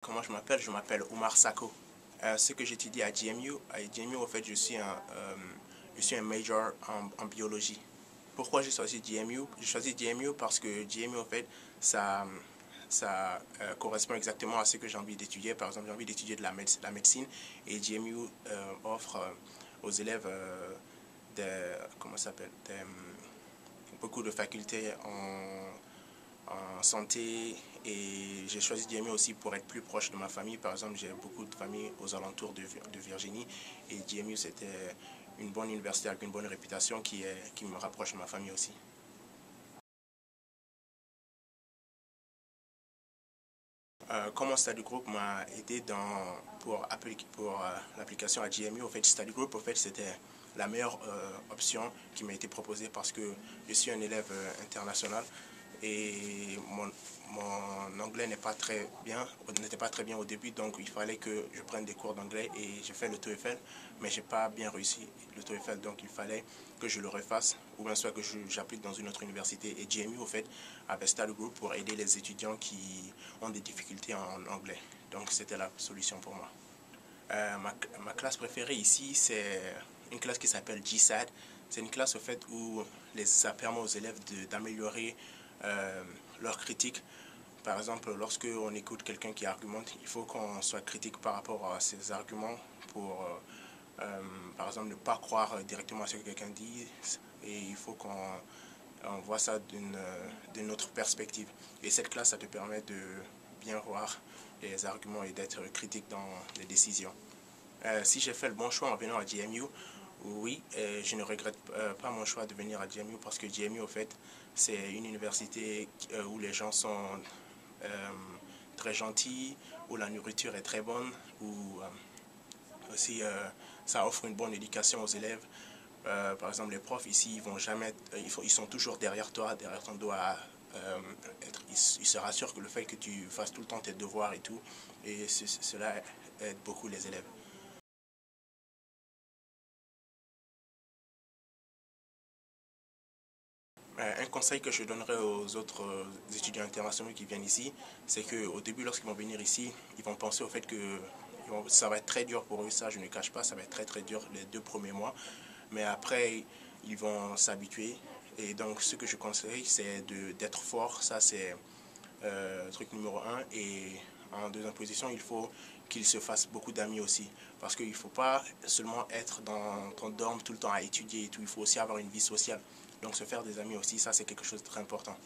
Comment je m'appelle? Je m'appelle Omar Sako. Ce que j'étudie à GMU, en fait, je suis un major en biologie. Pourquoi j'ai choisi GMU? J'ai choisi GMU parce que GMU, en fait, ça correspond exactement à ce que j'ai envie d'étudier. Par exemple, j'ai envie d'étudier de la médecine et GMU offre aux élèves comment ça s'appelle, beaucoup de facultés en santé, et j'ai choisi GMU aussi pour être plus proche de ma famille. Par exemple, j'ai beaucoup de familles aux alentours de Virginie et GMU c'était une bonne université avec une bonne réputation qui me rapproche de ma famille aussi. Comment Study Group m'a aidé pour l'application à GMU. En fait, Study Group, en fait, c'était la meilleure option qui m'a été proposée parce que je suis un élève international et mon anglais n'était pas très bien au début, donc il fallait que je prenne des cours d'anglais et j'ai fait le TOEFL, mais j'ai pas bien réussi le TOEFL, donc il fallait que je le refasse ou bien soit que j'applique dans une autre université. Et GMU, au fait, avait Study Group pour aider les étudiants qui ont des difficultés en anglais. Donc c'était la solution pour moi. Ma classe préférée ici, c'est une classe qui s'appelle GSAT. C'est une classe au fait où ça permet aux élèves d'améliorer leur critique. Par exemple, lorsque on écoute quelqu'un qui argumente, il faut qu'on soit critique par rapport à ses arguments pour, par exemple, ne pas croire directement à ce que quelqu'un dit. Et il faut qu'on voit ça d'une autre perspective. Et cette classe, ça te permet de bien voir les arguments et d'être critique dans les décisions. Si j'ai fait le bon choix en venant à GMU, oui, je ne regrette pas mon choix de venir à GMU parce que GMU, au fait, c'est une université où les gens sont euh, très gentils, où la nourriture est très bonne, où aussi ça offre une bonne éducation aux élèves. Par exemple, les profs ici, ils vont jamais, ils sont toujours derrière toi, derrière ton dos ils se rassurent que le fait que tu fasses tout le temps tes devoirs et tout, et cela aide beaucoup les élèves. Un conseil que je donnerais aux autres étudiants internationaux qui viennent ici, c'est qu'au début, lorsqu'ils vont venir ici, ils vont penser au fait que ça va être très dur pour eux, ça je ne cache pas, ça va être très très dur les 2 premiers mois, mais après, ils vont s'habituer. Et donc, ce que je conseille, c'est d'être fort, ça c'est truc numéro 1. Et en deuxième position, il faut qu'ils se fassent beaucoup d'amis aussi. Parce qu'il ne faut pas seulement être dans ton dorme tout le temps à étudier et tout. Il faut aussi avoir une vie sociale. Donc se faire des amis aussi, ça c'est quelque chose de très important.